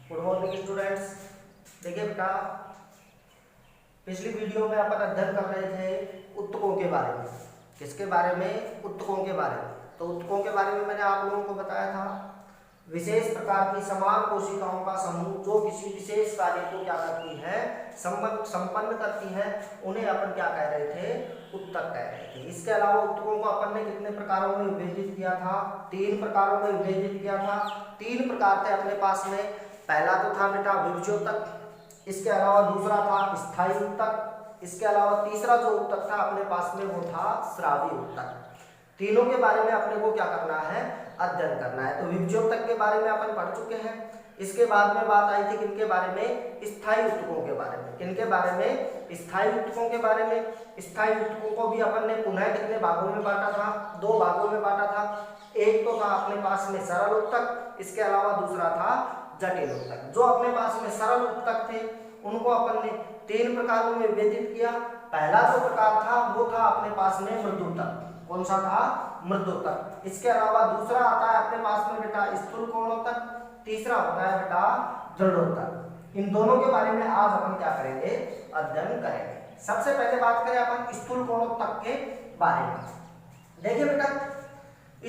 Good morning students. देखिए बेटा, पिछली वीडियो में अपन अध्ययन कर रहे थे उत्तकों के बारे में। किसके बारे में? उत्तकों के बारे में। तो उत्तकों के बारे में मैंने आप लोगों को बताया था, विशेष प्रकार की समान कोशिकाओं का समूह जो किसी विशेष कार्य को क्या करती है, संपन्न करती है, उन्हें अपन क्या कह रहे थे? उत्तक कह रहे थे। इसके अलावा उत्तकों को अपन ने कितने प्रकारों में विभाजित किया था? 3 प्रकारों में विभाजित किया था। 3 प्रकार थे अपने पास में। पहला तो था बेटा विभज्योतक, इसके अलावा दूसरा था स्थायी उत्तक, इसके अलावा तीसरा जो उत्तक था अपने पास में वो था स्रावी उत्तक। तीनों के बारे में अपने को क्या करना है? अध्ययन करना है। तो विभज्योतक के बारे में अपन पढ़ चुके हैं। इसके बाद में बात आई थी किनके बारे में? स्थायी उत्तकों के बारे में। किनके बारे में? स्थायी उत्तकों के बारे में। स्थायी उत्तकों को भी अपन ने पुनः कितने भागों में बांटा था? 2 भागों में बांटा था। एक तो था अपने पास में सरल उत्तक, इसके अलावा दूसरा था जटिल उत्तक। जो अपने पास में सरल उत्तक थे उनको अपन ने 3 प्रकारों में विभाजित किया। पहला जो प्रकार था वो था अपने पास में मृदुतक। कौन सा था? मृदुतक। इसके अलावा दूसरा आता है अपने पास में बेटा स्थूल कोणोत्तक, तीसरा होता है बेटा दृढ़ोत्तक। इन दोनों के बारे में आज अपन क्या करेंगे? अध्ययन करेंगे। सबसे पहले बात करें अपन स्थूल कोणोत्तक के बारे में। देखिए बेटा,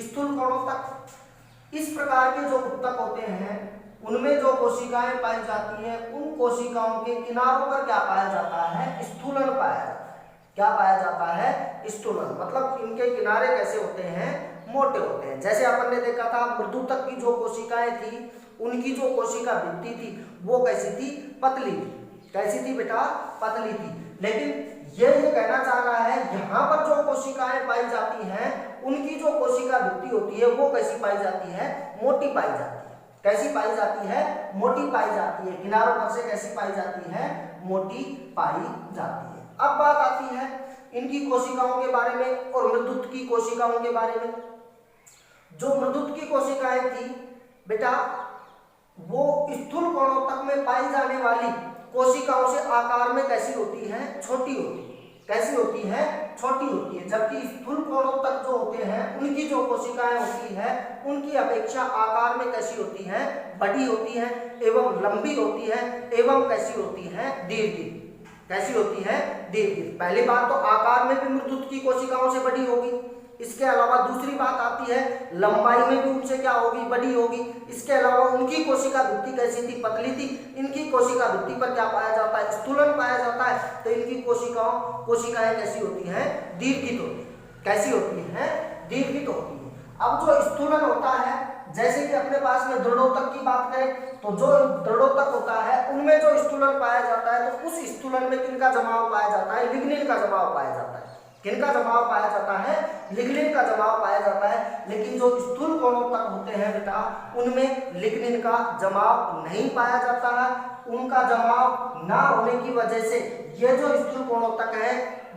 स्थूल कोणोत्तक इस प्रकार के जो उत्तक होते हैं उनमें जो कोशिकाएं पाई जाती हैं, उन कोशिकाओं के किनारों पर क्या पाया जाता है? स्थूलन पाया जाता है। क्या पाया जाता है? स्थूलन। मतलब इनके किनारे कैसे होते हैं? मोटे होते हैं। जैसे अपन ने देखा था मृदुतक की जो कोशिकाएं थी उनकी जो कोशिका भित्ति थी वो कैसी थी? पतली थी। कैसी थी बेटा? पतली थी। लेकिन ये कहना चाह रहा है यहाँ पर जो कोशिकाएं पाई जाती हैं उनकी जो कोशिका भित्ति होती है वो कैसी पाई जाती है? मोटी पाई जाती है। कैसी पाई जाती है? मोटी पाई जाती है। किनारों पर से कैसी पाई जाती है? मोटी पाई जाती है। अब बात आती है इनकी कोशिकाओं के बारे में और मृदुत की कोशिकाओं के बारे में। जो मृदुत की कोशिकाएं थी बेटा वो स्थूल कोणोत्तक में पाई जाने वाली कोशिकाओं से आकार में कैसी होती है? छोटी होती है। कैसी होती है? छोटी होती है। जबकि स्थूल कोणोत्तक जो होते हैं उनकी जो कोशिकाएं होती है उनकी अपेक्षा आकार में कैसी होती है? बड़ी होती है एवं लंबी होती है एवं कैसी होती है? दीर्घ। कैसी होती है? दीर्घ। पहली बात तो आकार में भी मृदुत की कोशिकाओं से बड़ी होगी। इसके अलावा दूसरी बात आती है लंबाई में भी उनसे क्या होगी? बड़ी होगी। इसके अलावा उनकी कोशिका भित्ति कैसी थी? पतली थी। इनकी कोशिका भित्ति पर क्या पाया जाता है? स्थूलन पाया जाता है। तो इनकी कोशिकाएं कैसी होती हैं? दीर्घित होती है। कैसी होती हैं? दीर्घित होती है। अब जो स्थूलन होता है, जैसे कि अपने पास में दृढ़ोत्तक की बात करें तो जो दृढ़ोत्तक होता है उनमें जो स्थूलन पाया जाता है तो उस स्थूलन में किनका जमाव पाया जाता है? लिग्निन का जमाव पाया जाता है। किनका जमाव पाया जाता है? लिग्निन का जमाव पाया जाता है। लेकिन जो स्थूल कोणोत्तक होते हैं बेटा उनमें लिग्निन का जमाव नहीं पाया जाता है। उनका जमाव ना होने की वजह से ये जो स्थूल कोणोत्तक है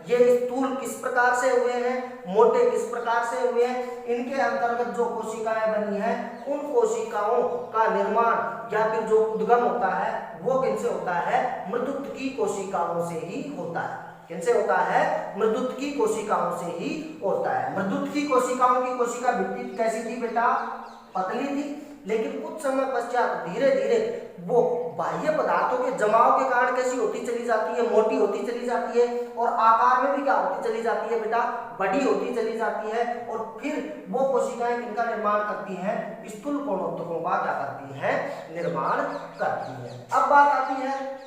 ये स्थूल किस प्रकार से हुए हैं? मोटे किस प्रकार से हुए हैं? इनके अंतर्गत जो कोशिकाएं बनी हैं उन कोशिकाओं का निर्माण या फिर जो उद्गम होता है वो किनसे होता है? मृदुत की कोशिकाओं से ही होता है। किनसे होता है? मृदुत की कोशिकाओं से ही होता है। मृदुत की कोशिकाओं की कोशिका भित्ति कैसी थी बेटा? पतली थी। लेकिन कुछ समय पश्चात धीरे धीरे वो बाह्य पदार्थों के जमाव के कारण कैसी होती चली जाती है? मोटी होती चली जाती है। और आकार में भी क्या होती चली जाती है बेटा? बड़ी होती चली जाती है। और फिर वो कोशिकाएं किनका निर्माण करती हैं? स्थूल कोणोत्तकों का क्या करती हैं? निर्माण करती हैं। अब बात आती है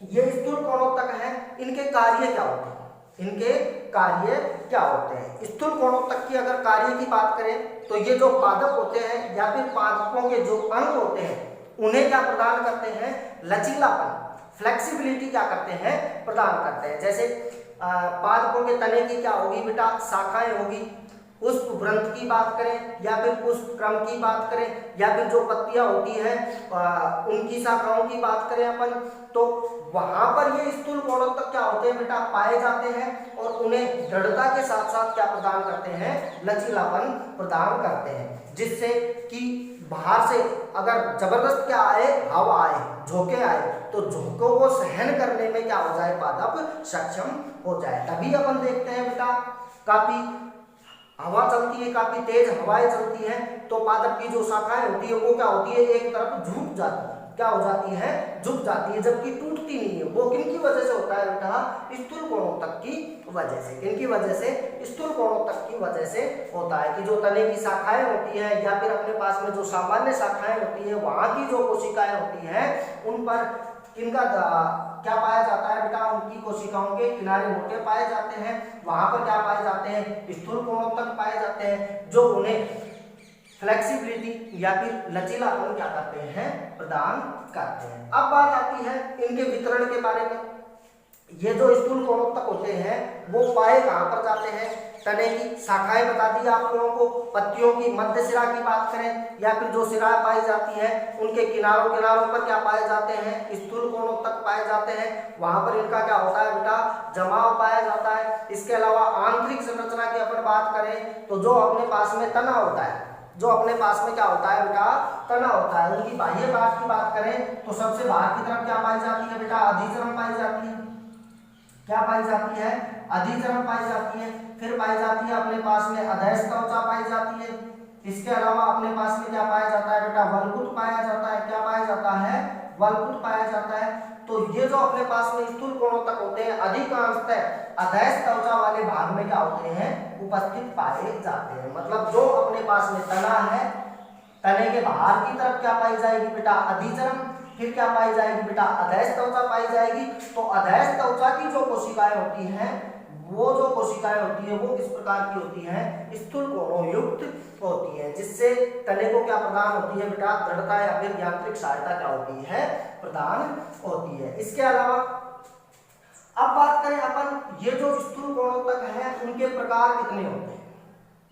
ये स्थूल कोणोत्तक है, इनके कार्य क्या होते हैं? इनके कार्य क्या होते हैं? स्थूल कोणोत्तक की अगर कार्य की बात करें तो ये जो पादप होते हैं या फिर पादपों के जो अंग होते हैं उन्हें क्या प्रदान करते हैं? लचीलापन, फ्लेक्सिबिलिटी क्या करते हैं? प्रदान करते हैं। जैसे पादपों के तने की क्या होगी बेटा? शाखाएं होगी। पुष्प ग्रंथ की बात करें या फिर पुष्प क्रम की बात करें या फिर जो पत्तियां होती हैं उनकी शाखाओं की बात करें अपन तो वहां पर ये स्थूल कोणोत्तक क्या होते हैं बेटा? पाए जाते हैं और उन्हें दृढ़ता के साथ साथ क्या प्रदान करते हैं? लचीलापन प्रदान करते हैं। जिससे कि बाहर से अगर जबरदस्त क्या आए? हवा आए, झोंके आए तो झोंकों को सहन करने में क्या हो जाए? पादप सक्षम हो जाए। तभी अपन देखते हैं बेटा काफी हवा चलती है, काफी तेज हवाएं चलती हैं तो पादप की जो शाखाएं होती है वो क्या होती है? एक तरफ झुक जाती है। क्या हो जाती है, झुक जाती है, जबकि टूटती नहीं है। वो किनकी वजह से होता है बेटा, स्थूल कोणोत्तक की वजह से। किनकी वजह से, स्थूल कोणोत्तक की वजह से होता है कि जो तने की शाखाएं होती है या फिर अपने पास में जो सामान्य शाखाएं होती है वहां की जो कोशिकाएं होती हैं उन पर किनका क्या पाया जाता है बेटा, उनकी कोशिकाओं के किनारे मोटे पाए जाते हैं, वहां पर क्या पाए जाते हैं, स्थूल कोणोत्तक पाए जाते हैं, जो उन्हें फ्लेक्सिबिलिटी या फिर लचीलापन क्या करते हैं, प्रदान करते हैं। अब बात आती है इनके वितरण के बारे में। ये जो स्थूल कोणोत्तक होते हैं वो पाए कहां पर जाते हैं, तने की शाखाएं बता दी आप लोगों को, पत्तियों की मध्य सिरा की बात करें या फिर जो सिरा पाई जाती है उनके किनारों पर क्या पाए जाते हैं, स्थूल कोणोत्तक पाए जाते हैं। वहां पर इनका क्या होता है बेटा, जमाव पाया जाता है। इसके अलावा आंतरिक संरचना की अपन बात करें तो जो अपने पास में तना होता है, जो अपने पास में क्या होता है बेटा, तना होता है, उनकी बाह्य भाग की बात करें तो सबसे बाहर की तरफ क्या पाई जाती है बेटा, अधिचर्म पाई जाती है। क्या पाई जाती है, अधिचर्म पाई जाती है। फिर पाई जाती है अपने पास में अधैर्य त्वचा पाई जाती है। इसके अलावा अपने पास में क्या पाया जाता है बेटा, वल्कुट पाया जाता है। क्या पाया जाता है, वल्कुट पाया जाता है। तो ये जो अपने पास में स्थूल कोणोत्तक होते हैं अधिकांशतः अधैर्य त्वचा वाले भाग में क्या होते हैं, उपस्थित पाए जाते हैं। मतलब जो अपने पास में तना है, तने के बाहर की तरफ क्या पाई जाएगी बेटा, अधिचर्म, फिर क्या पाई जाएगी बेटा, अधैर्य त्वचा पाई जाएगी। तो अधैर्य त्वचा की जो कोशिकाएं होती हैं, वो जो कोशिकाएं होती है वो किस प्रकार की होती हैं, स्थूल कोणों युक्त होती है, जिससे तने को क्या प्रदान होती है बेटा, दृढ़ता या फिर यांत्रिक सहायता क्या होती है, प्रदान होती है। इसके अलावा अब बात करें अपन, ये जो स्थूल कोणोत्तक है उनके प्रकार कितने होते हैं,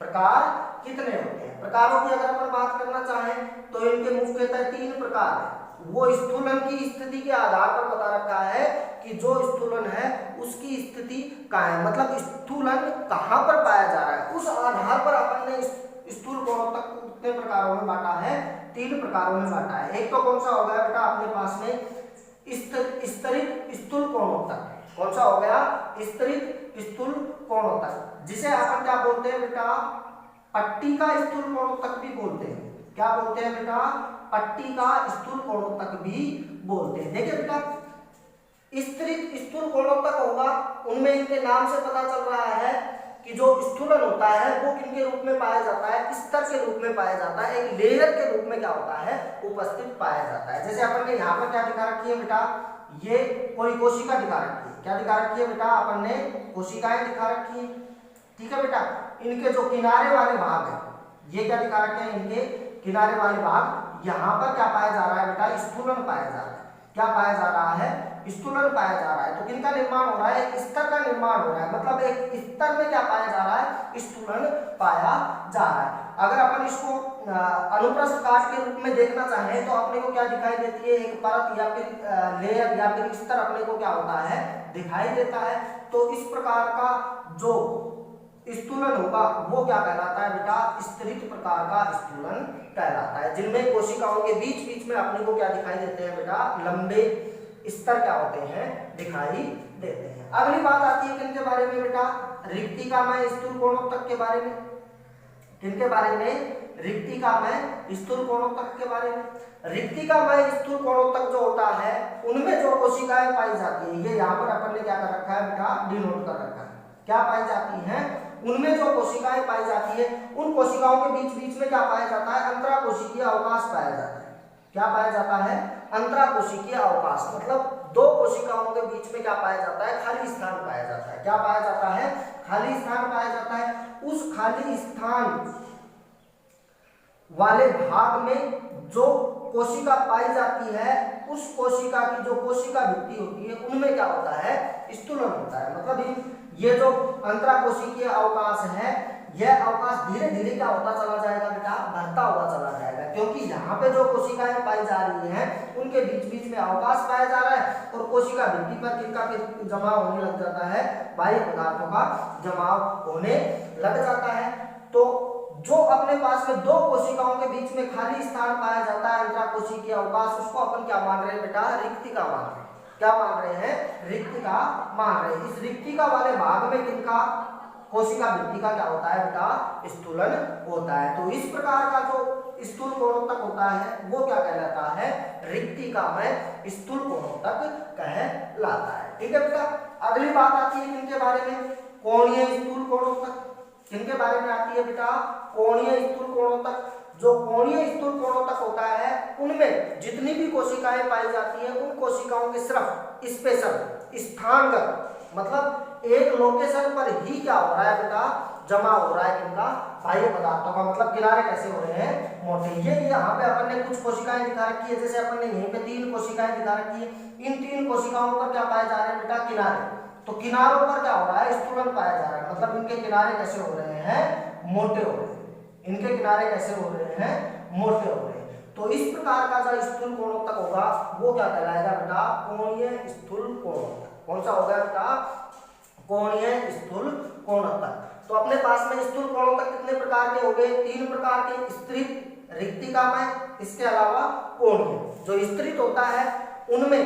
प्रकार कितने होते हैं। प्रकारों की अगर अपन बात करना चाहें तो इनके मुख्यतः 3 प्रकार हैं। वो स्थूलन की स्थिति के आधार पर बता रखा है कि जो स्थूलन है उसकी स्थिति कहाँ है, मतलब स्थूलन कहाँ पर पाया जा रहा है, उस आधार पर अपन ने स्थूल कोणोत्तक को कितने प्रकारों में बांटा है, 3 प्रकारों में बांटा है। एक तो कौन सा हो गया बेटा अपने पास में स्तरित स्थूल कोणोत्तक। कौन सा हो गया, स्तरित स्थूल कोणोत्तक, जिसे अपन क्या बोलते हैं बेटा, पट्टिका स्थूल कोणोत्तक भी बोलते हैं। क्या बोलते हैं बेटा, पट्टिका स्थूल कोणोत्तक भी बोलते हैं। देखिए बेटा, स्तरित स्थूल कोणोत्तक होगा उनमें इनके नाम से पता चल रहा है कि जो स्थूलन होता है वो किनके रूप में पाया जाता है, स्तर के रूप में पाया जाता है, एक लेयर के रूप में क्या होता है, उपस्थित पाया जाता है। जैसे अपन ने यहाँ पर क्या दिखा रखी है बेटा, ये कोई कोशिका दिखा रखी है। क्या दिखा रखी है बेटा, अपन ने कोशिकाएं दिखा रखी है, ठीक है बेटा। इनके जो किनारे वाले भाग है, ये क्या दिखा रखे हैं, इनके किनारे वाले भाग, यहाँ पर क्या पाया जा रहा है बेटा, स्थूलन पाया जा रहा है। क्या पाया जा रहा है, स्थूलन पाया जा रहा है। तो किनका निर्माण हो रहा है, एक स्तर का निर्माण हो रहा है, मतलब एक स्तर में क्या पाया जा रहा है, स्थूलन पाया जा रहा है। अगर अपन इसको अनुप्रस्थ काट के रूप में देखना चाहें तो अपने को क्या दिखाई देती है, एक परत या फिर लेयर या फिर स्तर अपने को क्या होता है, दिखाई देता है। तो इस प्रकार का जो स्थूलन होगा वो क्या कहलाता है बेटा, स्तरित प्रकार का स्थूलन कहलाता है, जिनमें कोशिकाओं के बीच बीच में अपने को क्या दिखाई देते हैं बेटा, लंबे स्तर क्या होते हैं, दिखाई देते हैं। अगली बात आती है किनके बारे में बेटा, रिक्तिकामय स्थूल कोणोत्तक के बारे में। किनके बारे में, रिक्तिकामय स्थूल कोणोत्तक के बारे में। रिक्तिकामय स्थूल कोणोत्तक जो होता है उनमें जो कोशिकाएं पाई जाती है, ये यहाँ पर अपन ने क्या कर रखा है बेटा, डिनोट कर रखा है। क्या पाई जाती हैं, उनमें जो कोशिकाएं पाई जाती है उन कोशिकाओं के बीच बीच में क्या पाया जाता है, अंतराकोशिकीय अवकाश पाया जाता है। क्या पाया जाता है, अंतराकोशिकीय अवकाश, मतलब 2 कोशिकाओं के बीच में क्या पाया जाता है, खाली स्थान पाया जाता है। क्या पाया जाता है, खाली स्थान पाया जाता है। उस खाली स्थान वाले भाग में जो कोशिका पाई जाती है, उस कोशिका की जो कोशिका भित्ति होती है उनमें क्या होता है, स्थूलन होता है। मतलब ये जो अंतराकोशिकीय अवकाश है, यह अवकाश धीरे धीरे क्या होता चला जाएगा बेटा, बढ़ता हुआ चला जाएगा, क्योंकि यहाँ पे जो कोशिकाएं पाई जा रही हैं उनके बीच बीच में अवकाश पाया जा रहा है और कोशिका भित्ति पर किनका जमाव होने लग जाता है, बाह्य पदार्थों का जमाव होने लग जाता है। तो जो अपने पास में 2 कोशिकाओं के बीच में खाली स्थान पाया जाता है, अंतराकोशिकीय अवकाश, उसको अपन क्या मान रहे हैं बेटा, रिक्तिका मान रहे हैं। क्या मान रहे हैं, रिक्तिका मान रहे हैं। इस रिक्तिका वाले भाग में किनका, कोशिका भित्ति का क्या होता है बेटा, स्थूलन होता है। तो इस प्रकार का जो स्थूल कोणों तक होता है वो क्या कहलाता है, रिक्तिकामय स्थूल कोणों तक कहलाता है। ठीक है बेटा। अगली बात आती है किनके बारे में, कोणीय स्थूल कोणों तक। किनके बारे में आती है बेटा, कोणीय स्थूल कोणों तक। जो कोणीय स्थूल कोणों तक होता है उनमें जितनी भी कोशिकाएं पाई जाती हैं उन कोशिकाओं के सिर्फ स्पेशल स्थानगत मतलब एक लोकेशन पर ही क्या हो रहा है बेटा, जमा हो रहा है किनका, बाह्य पदार्थों का। मतलब किनारे कैसे हो रहे हैं, मोटे। ये यहाँ पे अपन ने कुछ कोशिकाएं दिखा रखी है, जैसे अपन ने यहीं पे 3 कोशिकाएं दिखा रखी है। इन 3 कोशिकाओं पर क्या पाए जा रहे हैं बेटा, किनारे। तो किनारों पर क्या हो रहा है, स्थूलन पाया जा रहा है। मतलब इनके किनारे कैसे हो रहे हैं, मोटे हो रहे हैं। इनके किनारे कैसे हो रहे हैं, मोटे हो रहे हैं। तो इस प्रकार का जो स्थूल कोणों तक होगा वो क्या कहलाएगा बेटा, कोणीय स्थूल कोणों तक। कौन सा होगा बेटा, कोणीय स्थूल कोणों तक। तो अपने पास में स्थूल कोणों तक कितने प्रकार के हो गए, 3 प्रकार के, स्त्रित, रिक्तिकामय, इसके अलावा कोणीय। जो स्त्रित होता है उनमें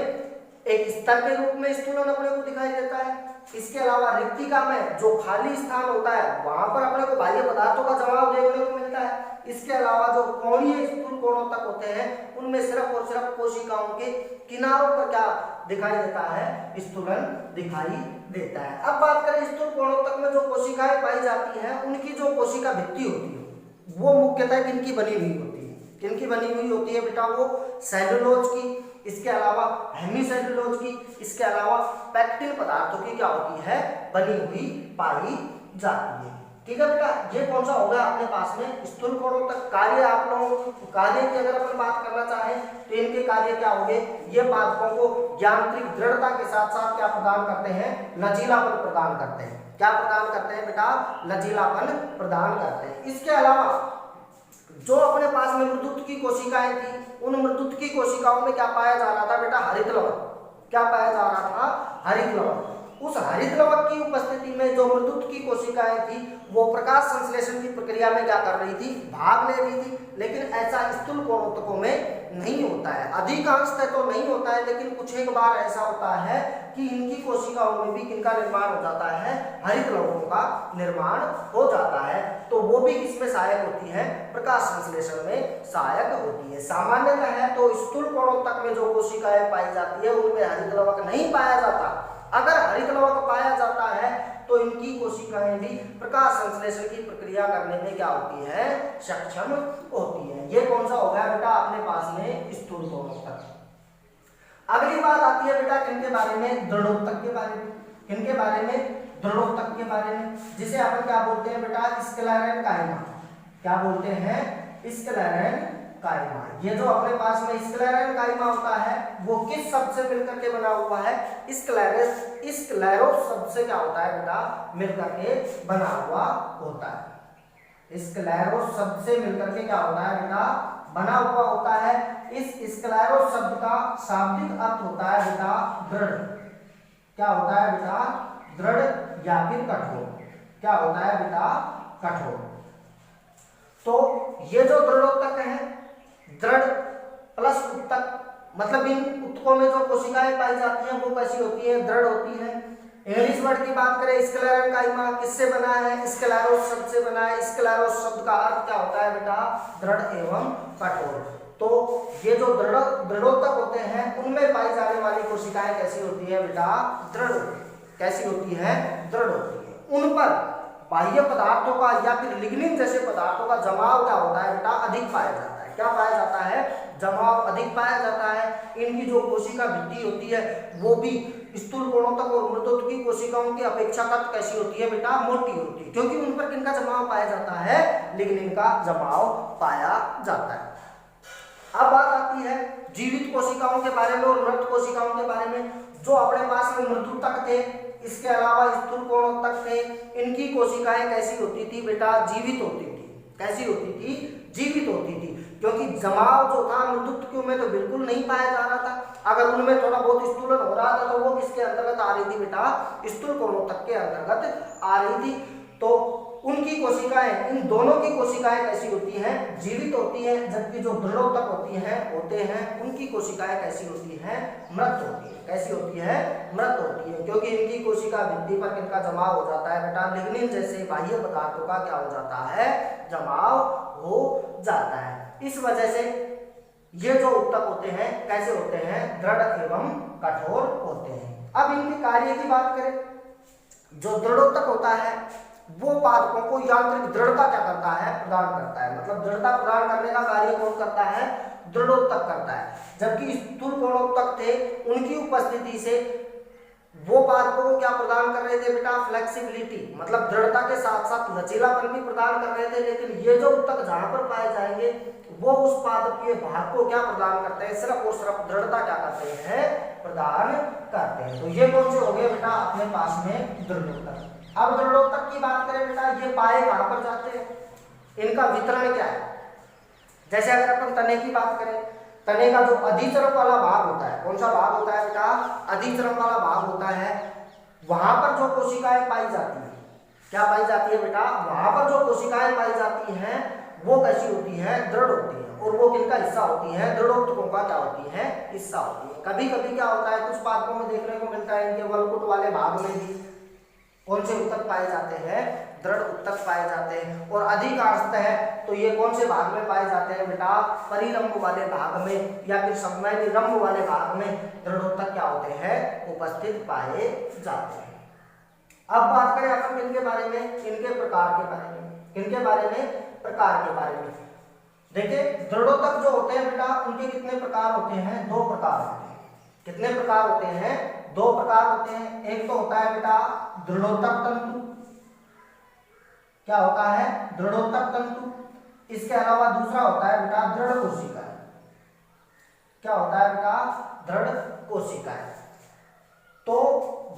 एक स्तर के रूप में स्थूलन अपने को दिखाई देता है। इसके अलावा रिक्तिकामय जो खाली स्थान होता है वहां पर अपने को बाह्य पदार्थों का जमाव देखने को मिलता है। इसके अलावा जो कोणीय स्थूल कोणों तक होते हैं उनमें सिर्फ और सिर्फ कोशिकाओं के किनारों पर क्या दिखाई देता है, स्थूलन दिखाई देता है। अब बात करें स्थूल कोणों तक में जो कोशिकाएं पाई जाती हैं उनकी जो कोशिका भित्ति होती है वो मुख्यतः किनकी बनी हुई होती है, किनकी बनी हुई होती है बेटा, वो सेलुलोज की, इसके अलावा हेमीसेलुलोज की, इसके अलावा पैक्टिन पदार्थों की क्या होती है, बनी हुई पाई जाती है। ठीक है बेटा। ये कौन सा होगा अपने पास में स्थूल कोणों तक। कार्य आप लोगों कार्य की अगर अपन बात करना चाहें तो इनके कार्य क्या होंगे, ये पादपों को यांत्रिक दृढ़ता के साथ साथ क्या प्रदान करते हैं, लचीलापन प्रदान करते हैं। क्या प्रदान करते हैं बेटा, लचीलापन प्रदान करते हैं। इसके अलावा जो अपने पास में मृदुत्व की कोशिकाएं थी उन मृदुत्व की कोशिकाओं में क्या पाया जा रहा था बेटा, हरित लवक। क्या पाया जा रहा था, हरित लवक। उस हरित लवक की उपस्थिति में जो मृदुत्व की कोशिकाएं थी वो प्रकाश संश्लेषण की प्रक्रिया में क्या कर रही थी, भाग ले रही थी। लेकिन ऐसा स्थूल कोणों में नहीं होता है, अधिकांशतः तो नहीं होता है, लेकिन कुछ एक बार ऐसा होता है कि इनकी कोशिकाओं में भी किनका निर्माण हो जाता है, हरित लवकों का निर्माण हो जाता है। तो वो भी किसमें सहायक होती है, प्रकाश संश्लेषण में सहायक होती है। सामान्यतः है तो स्थूल कोणों तक में जो कोशिकाएं पाई जाती है उनमें हरित लवक नहीं पाया जाता। अगर हरित लवक पाया जाता है तो इनकी कोशिकाएं भी प्रकाश संश्लेषण की प्रक्रिया करने में क्या होती है, सक्षम होती है। ये कौन सा हो गया बेटा अपने पास में स्थूल कोणों तक। अगली बात आती है बेटा किनके बारे में, दृढ़ोत्तक के बारे में। किनके बारे में, दृढ़ोत्तक के बारे में, जिसे अपन क्या बोलते हैं बेटा, स्क्लेरेन काइमा। क्या बोलते हैं, स्क्लेरेन काइमा। ये जो अपने पास में स्क्लेरेन काइमा होता है वो किस शब्द से मिलकर के बना हुआ है, स्क्लेरोस शब्द से क्या होता है बेटा, मिलकर के बना हुआ होता है। स्क्लेरोस शब्द से मिलकर के क्या होता है बेटा, बना हुआ होता है। इस स्क्लेरोस शब्द का शाब्दिक अर्थ होता है बेटा दृढ़। क्या होता है बेटा, दृढ़ या फिर कठोर। क्या होता है बेटा, कठोर। तो ये जो दृढ़ोत्तक है, दृढ़ प्लस उत्तक, मतलब इन उत्तकों में जो कोशिकाएं पाई जाती हैं वो कैसी होती है, दृढ़ होती है। इंग्लिश वर्ड की बात करें, स्क्लेरेन काइमा किससे बना है, स्क्लेरोस शब्द से बना है। स्क्लेरोस शब्द का अर्थ क्या होता है बेटा, दृढ़ एवं कठोर। तो ये जो दृढ़ोत्तक होते हैं उनमें पाई जाने वाली कोशिकाएं कैसी होती है बेटा, दृढ़। कैसी होती है, दृढ़ होती है। उन पर बाह्य पदार्थों का या फिर लिग्निन जैसे पदार्थों का जमाव क्या होता है बेटा, अधिक पाया जाता है। क्या पाया जाता है, जमाव अधिक पाया जाता है। इनकी जो कोशिका भित्ति होती है वो भी स्थूल कोणों तक और मृदुत्व की कोशिकाओं की अपेक्षाकृत कैसी होती है बेटा, मोटी होती है, क्योंकि उन पर किनका जमाव पाया जाता है, लिग्निन का जमाव पाया जाता है। अब बात आती है जीवित कोशिकाओं के बारे में और मृत कोशिकाओं के बारे में। जो अपने पास में मृदुत्तक थे, इसके अलावा स्थूल कोणों तक थे, इनकी कोशिकाएं कैसी होती थी बेटा, जीवित होती थी। कैसी होती थी, जीवित होती थी, क्योंकि जमाव जो था मृदुत्व में तो बिल्कुल नहीं पाया जा रहा था। अगर उनमें थोड़ा बहुत स्थूलन हो रहा था तो वो किसके अंतर्गत आ रही थी बेटा, स्थूल कोणों तक के अंतर्गत आ रही थी। तो उनकी कोशिकाएं, इन दोनों की कोशिकाएं कैसी होती हैं, जीवित होती हैं, जबकि जो दृढ़ोत्तक होते हैं उनकी कोशिकाएं कैसी होती हैं, मृत होती है। कैसी होती है, मृत होती है, क्योंकि इनकी कोशिका भित्ति पर किनका जमाव हो जाता है बेटा, लिग्निन जैसे बाह्य पदार्थों का क्या हो जाता है, जमाव हो जाता है। इस वजह से ये जो उत्तक होते हैं कैसे होते हैं, दृढ़ एवं कठोर होते हैं। अब इनके कार्य की बात करें, जो दृढ़ोत्तक होता है वो पादपों को यांत्रिक दृढ़ता क्या करता है, प्रदान करता है। मतलब दृढ़ता प्रदान करने का कार्य कौन करता है, दृढ़ोत्तक करता है। जबकि स्थूल कोणोत्तक थे, उनकी उपस्थिति से वो पादपों को क्या प्रदान कर रहे थे बेटा, फ्लेक्सिबिलिटी, मतलब दृढ़ता के साथ साथ लचीलापन भी प्रदान कर रहे थे। लेकिन ये जो उत्तक जहां पर पाए जाएंगे वो उस पादपीय भाग को क्या प्रदान करते हैं, सिर्फ और सिर्फ दृढ़ता क्या करते हैं, प्रदान करते हैं। तो ये कौन से हो गए बेटा अपने पास में दृढ़ोत्तक। अब दृढ़ोत्तक की बात करें बेटा, ये पाए कहां पर जाते हैं, इनका वितरण क्या है। जैसे अगर अपन तने की बात करें, तने का जो अधिचरम वाला भाग होता है, कौन सा भाग होता है बेटा, अधिचरम वाला भाग होता है, वहां पर जो कोशिकाएं पाई जाती है, क्या पाई जाती है बेटा, वहां पर जो कोशिकाएं पाई जाती हैं वो कैसी होती हैं, दृढ़ होती हैं। और वो किनका हिस्सा होती है, दृढ़ोत्तकों का क्या होती है, हिस्सा होती है। कभी कभी क्या होता है, कुछ पादपों में देखने को मिलता है इनके वलकुट वाले भाग में भी कौन से उत्तक पाए जाते हैं, दृढ़ उत्तक पाए जाते हैं। और अधिकांशतः तो ये कौन से भाग में पाए जाते हैं बेटा, परिरंभ वाले भाग में या फिर संवैनिरंभ वाले भाग में दृढ़ोत्तक क्या होते हैं, उपस्थित पाए जाते हैं। अब बात करें अपन किनके बारे में, इनके प्रकार के बारे में, किनके बारे में, प्रकार के बारे में। देखिए दृढ़ोत्तक जो होते हैं बेटा, उनके कितने प्रकार होते हैं, दो प्रकार होते हैं। कितने प्रकार होते हैं, दो प्रकार होते हैं। एक तो होता है बेटा दृढ़ोत्तक तंतु, क्या होता है, दृढ़ोत्तक तंतु। इसके अलावा दूसरा होता है बेटा दृढ़ कोशिका, क्या होता है बेटा, दृढ़ कोशिकाएं। तो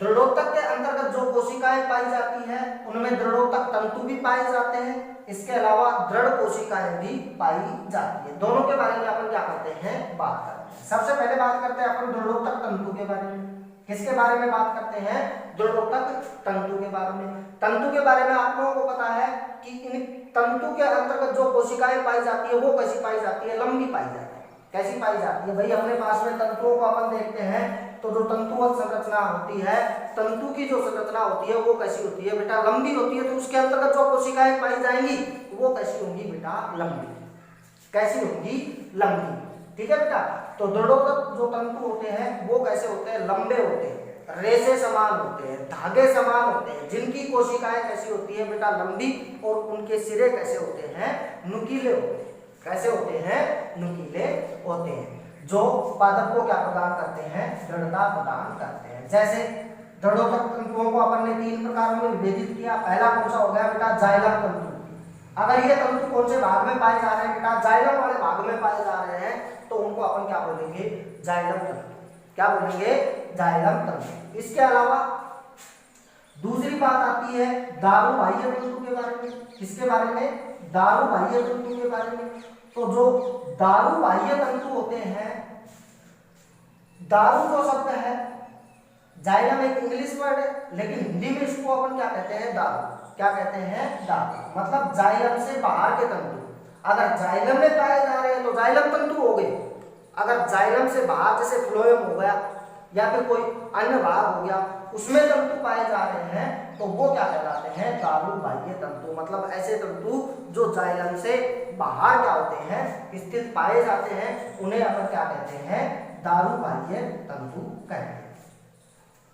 दृढ़ोत्तक के अंतर्गत जो कोशिकाएं पाई जाती हैं उनमें दृढ़ोत्तक तंतु भी पाए जाते हैं, इसके अलावा दृढ़ कोशिकाएं भी पाई जाती है। दोनों के बारे में अपन क्या करते हैं, बात करते हैं। सबसे पहले बात करते हैं अपन दृढ़ोत्तक तंतु के बारे में। किसके बारे में बात करते हैं, दृढ़ोत्तक तंतु के बारे में। तंतु के बारे में आप लोगों को पता है कि इन तंतु के अंतर्गत जो कोशिकाएं पाई जाती है वो कैसी पाई जाती है, लंबी पाई जाती है। कैसी पाई जाती है भाई, अपने पास में तंतुओं को अपन देखते हैं तो जो तंतुवत संरचना होती है, तंतु की जो संरचना होती है वो कैसी होती है बेटा, लंबी होती है। तो उसके अंतर्गत जो कोशिकाएं पाई जाएंगी वो कैसी होंगी बेटा, लंबी, कैसी होंगी, लंबी। ठीक है बेटा। तो दृढ़ोत्तक जो तंतु होते हैं वो कैसे होते हैं, लंबे होते हैं, रेशे समान होते हैं, धागे समान होते हैं, जिनकी कोशिकाएं कैसी होती है बेटा, लंबी, और उनके सिरे कैसे होते हैं, नुकीले होते हैं। कैसे होते हैं, नुकीले होते हैं, जो पादप को क्या प्रदान करते हैं, दृढ़ता प्रदान करते हैं। जैसे दृढ़ोत्तक तंतुओं को अपन ने तीन प्रकारों में विभाजित किया। पहला कौन सा हो गया बेटा, जाइलम तंतु। अगर ये तंतु कौन से भाग में पाए जा रहे हैं बेटा, जाइलम वाले भाग में पाए जा रहे हैं, तो उनको अपन क्या बोलेंगे, जाइलम तंतु। क्या बोलेंगे, जाइलम तंतु। इसके अलावा दूसरी बात आती है दारू बाह्य तंतु के बारे में। किसके बारे में, दारू बाह्य तंतु के बारे में। तो जो दारू बाह्य तंतु होते हैं, दारू जो शब्द है, जाइलम एक इंग्लिश वर्ड है, लेकिन हिंदी में इसको अपन क्या कहते हैं, दारू। क्या कहते हैं, दारू। मतलब जाइलम से बाहर के तंतु। अगर जाइलम में पाए जा रहे हैं तो जाइलम तंतु हो गए। अगर जाइलम से बाहर जैसे फ्लोएम हो गया या फिर कोई अन्य भाग हो गया, उसमें तंतु पाए जा रहे हैं तो वो क्या कहलाते हैं, दारू बाह्य तंतु। मतलब ऐसे तंतु जो जाइलम से बाहर क्या होते हैं, स्थित पाए जाते हैं, उन्हें अपन क्या कहते हैं, दारू बाह्य तंतु कहते हैं।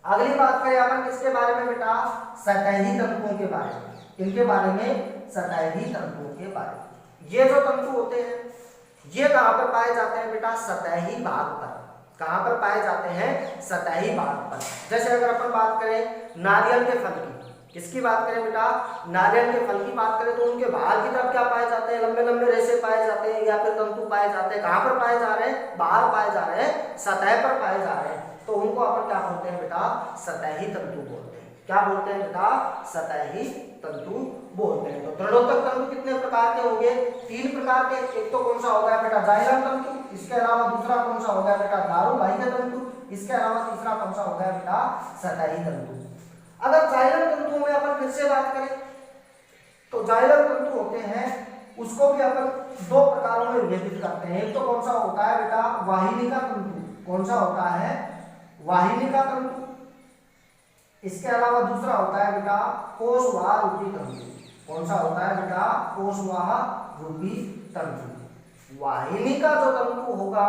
अगली बात करें अपन किसके बारे में बेटा, सतही तंतुओं के बारे में। इनके बारे में, सतही तंतुओं के बारे में। ये जो तंतु होते हैं ये कहां पर पाए जाते हैं बेटा, सतही भाग पर। कहां पर पाए जाते हैं, सतही भाग पर। जैसे अगर अपन बात करें नारियल के फल की, किसकी बात करें बेटा, नारियल के फल की बात करें, तो उनके बाहर की तरफ क्या पाए जाते हैं, लंबे लंबे रेशे पाए जाते हैं या फिर तंतु पाए जाते हैं। कहां पर पाए जा रहे हैं, बाहर पाए जा रहे हैं, सतह पर पाए जा रहे हैं। तो उनको अपन क्या बोलते हैं बेटा, सतही तंतु बोलते हैं। क्या बोलते हैं बेटा, सतही तंतु बोलते हैं। तो दृढ़ोत्तक तंतु कितने प्रकार के होंगे, तीन प्रकार के। एक तो कौन सा हो गया बेटा, जाइलम तंतु। इसके अलावा दूसरा कौन सा हो गया बेटा, दारू बाह्य तंतु। इसके अलावा तीसरा कौन सा हो गया बेटा, सतही तंतु। अगर जाइलम तंतुओं में अपन फिर से बात करें तो जाइलम तंतु होते हैं, उसको भी अपन दो प्रकारों में विभाजित करते हैं। एक तो कौन सा होता है बेटा, वाहिनिका तंतु। कौन सा होता है, वाहिनिका तंतु। इसके अलावा दूसरा होता है बेटा कोशवाह रूपी तंतु। कौन सा होता है बेटा, कोशवाह रूपी तंतु। वाहिनी का जो तंतु होगा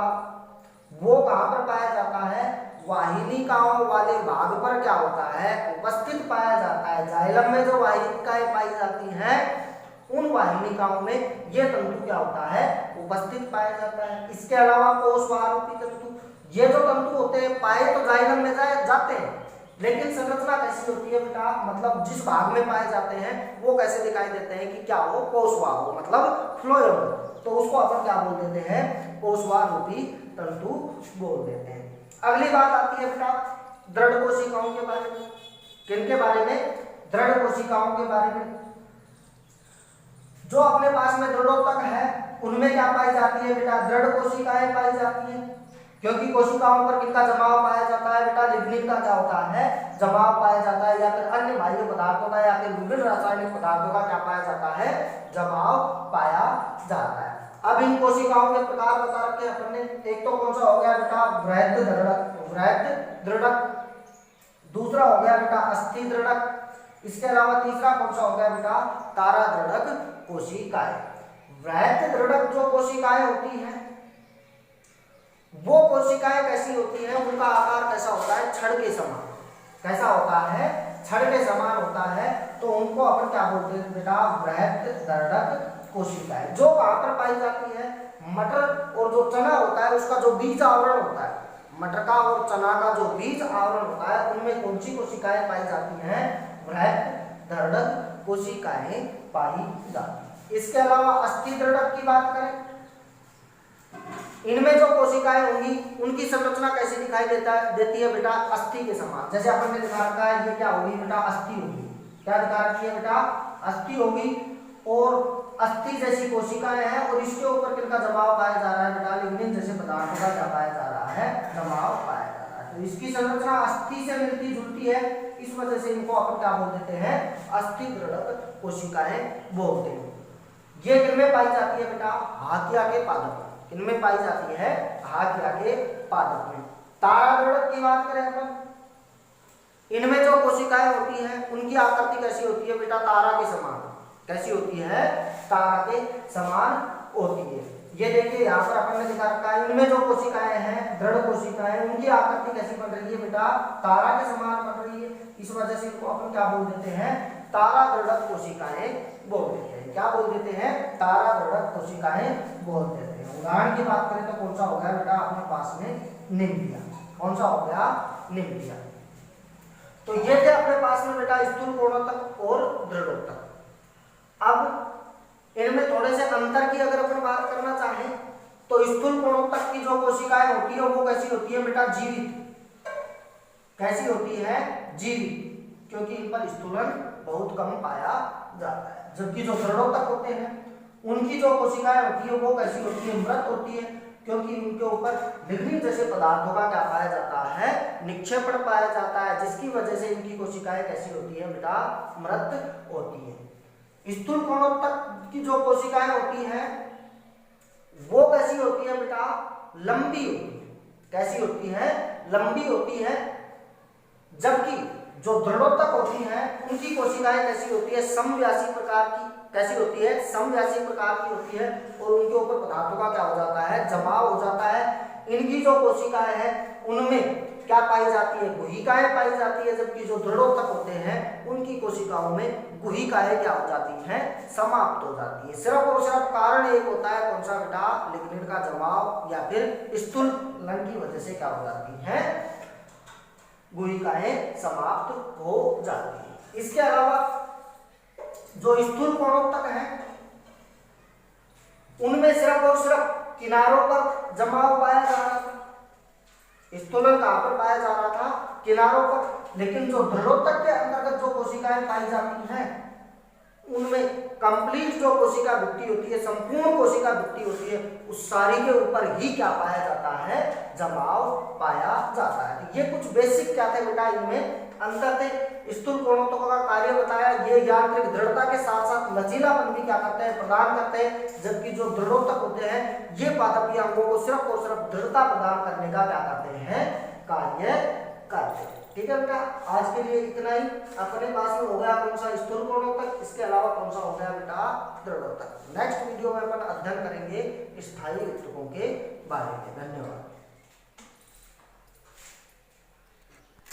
वो कहाँ पर पाया जाता है, वाहिनिकाओं वाले भाग पर क्या होता है, उपस्थित पाया जाता है। जाइलम में जो वाहिनिकाएं पाई जाती हैं उन वाहिनिकाओं में ये तंतु क्या होता है, उपस्थित पाया जाता है। इसके अलावा कोशवारूपी तंतु, ये जो तंतु होते हैं पाए तो जाइलम में जाते हैं, लेकिन संरचना कैसी होती है बेटा, मतलब जिस भाग में पाए जाते हैं वो कैसे दिखाई देते हैं कि क्या हो, कोशवा हो, मतलब फ्लोएम हो, तो उसको अपन क्या बोल देते हैं, कोशवारूपी तंतु बोल देते हैं। अगली बात आती है बेटा दृढ़ कोशिकाओं के बारे में। किनके बारे में, दृढ़ कोशिकाओं के बारे में। जो अपने पास में दृढ़ोतक है उनमें क्या पाई जाती है बेटा, दृढ़ कोशिकाएं पाई जाती हैं, क्योंकि कोशिकाओं पर किसका जमाव पाया जाता है बेटा, लिग्निन का क्या होता है, जमाव पाया जाता है, या फिर अन्य बाह्य पदार्थों का या फिर विभिन्न रासायनिक पदार्थों का क्या पाया जाता है, जमाव पाया जाता है। अब इन कोशिकाओं के प्रकार बता रखे अपन ने, एक तो कौन सा हो गया बेटा, वृहद दृढ़क, दूसरा हो गया बेटा अस्थि दृढ़क, इसके अलावा तीसरा कौन सा हो गया बेटा, तारा दृढ़क कोशिकाएं। वृहद दृढ़क जो कोशिकाएं होती हैं वो कोशिकाएं कैसी होती हैं, उनका आकार कैसा होता है, छड़ के समान। कैसा होता है, छड़ के समान होता है, तो उनको अपन क्या बोलते हैं बेटा, वृहद दृढ़क कोशिकाएं। जो कहां पर पाई जाती है, मटर और जो चना होता है उसका जो बीज आवरण होता है, मटर का और चना का जो बीज आवरण होता है उनमें कौन सी कोशिकाएं पाई जाती हैं, वृहद दृढ़क कोशिकाएं पाई जाती हैं। इसके अलावा अस्थि दृढ़क की बात करें, इनमें जो कोशिकाएं होंगी उनकी संरचना कैसी दिखाई देती है बेटा, अस्थि के समान। जैसे अपन ने दिखा रखा है, ये क्या होगी बेटा, अस्थि होगी। क्या दिखा रखी है बेटा, अस्थि होगी, और अस्थि जैसी कोशिकाएं हैं और इसके ऊपर किनका जमाव पाया जा रहा है बेटा, लिग्निन जैसे पदार्थों का क्या पाया जा रहा है, जमाव पाया जा रहा है। तो इसकी संरचना अस्थि से मिलती जुलती है, इस वजह से इनको अपन क्या बोल देते हैं, अस्थि दृढ़क कोशिकाएं बोलते हैं। ये किनमें पाई जाती है बेटा, हाकिया के पादप। किनमें पाई जाती है, हाकिया के पादप में। तारा दृढ़क की बात करें अपन, इनमें जो कोशिकाएं होती हैं उनकी आकृति कैसी होती है बेटा, तारा के समान। कैसी होती है, तारा के समान होती है। ये देखिए यहाँ पर अपन ने दिखा रखा है, इनमें जो कोशिकाएं हैं, दृढ़ कोशिकाएं, उनकी आकृति कैसी बन रही है बेटा, तारा के समान बन रही है। इस वजह से इनको अपन क्या बोल देते हैं, तारा दृढ़क कोशिकाएं बोल देते हैं। क्या बोल देते हैं, तारा दृढ़क कोशिकाएं बोल देते हैं। उदाहरण की बात करें तो कौन सा हो गया बेटा अपने पास में, निम्बिया। कौन सा हो गया, निम्बिया। तो ये थे अपने पास में बेटा स्थूल कोणोत्तक और दृढ़ोत्तक। अब इनमें थोड़े से अंतर की अगर अपन बात करना चाहें तो स्थूल कोणोत्तक की जो कोशिकाएं होती है वो कैसी होती है बेटा, जीवित। कैसी होती है, जीवित, क्योंकि इन पर स्थूलन बहुत कम पाया जाता है। जबकि जो दृढ़ोत्तक होते हैं उनकी जो कोशिकाएं होती है वो कैसी होती है, मृत होती है, क्योंकि उनके ऊपर लिग्निन जैसे पदार्थों का क्या पाया जाता है, निक्षेपण पाया जाता है, जिसकी वजह से इनकी कोशिकाएं कैसी होती है बेटा, मृत होती है। स्थूल कोणोत्तक की जो कोशिकाएं होती हैं वो कैसी होती है बेटा, लंबी होती है। कैसी होती है, लंबी होती है। जबकि जो दृढ़ोत्तक होती हैं उनकी कोशिकाएं कैसी होती है, समव्यासी प्रकार की। कैसी होती है, समव्यासी प्रकार की होती है, और उनके ऊपर पदार्थों का क्या हो जाता है, जमाव हो जाता है। इनकी जो कोशिकाएं हैं उनमें क्या पाई जाती है, गुहिकाएं पाई जाती है, जबकि जो दृढ़ोत्तक होते हैं उनकी कोशिकाओं में गुहिकाएं क्या हो जाती हैं, समाप्त हो जाती है। सिर्फ और सिर्फ कारण एक होता है, कौन सा बेटा, लिग्निन का जमाव या फिर स्थूलन की वजह से क्या हो जाती है, गुहिकाएं समाप्त हो जाती है। इसके अलावा जो स्थूल कोणोत्तक हैं उनमें सिर्फ और सिर्फ किनारों पर जमाव पाया जा रहा था। स्थूलन कहां पर पाया जा रहा था, किनारों पर। लेकिन जो दृढ़ोत्तक के अंतर्गत जो कोशिकाएं पाई जाती हैं उनमें कंप्लीट जो कोशिका भित्ति होती है, संपूर्ण कोशिका भित्ति होती है, उस सारी के ऊपर ही क्या पाया जाता है, जमाव पाया जाता है। ये कुछ बेसिक क्या थे बेटा, इनमें अंतर थे। स्थूल कोणोत्तकों का कार्य बताया, ये यांत्रिक दृढ़ता के साथ साथ लचीलापन भी क्या करते हैं, प्रदान करते हैं। जबकि जो दृढ़ोत्तक होते हैं ये पादपीय अंगों को सिर्फ और सिर्फ दृढ़ता प्रदान करने का क्या करते हैं, कार्य करते हैं। ठीक है बेटा, आज के लिए इतना ही। अपने पास में हो गया कौन सा स्थूल प्रणोतक, इसके अलावा कौन सा हो गया बेटा दृढ़ोतक। नेक्स्ट वीडियो में अपन अध्ययन करेंगे स्थायी ऊतकों के बारे में। धन्यवाद।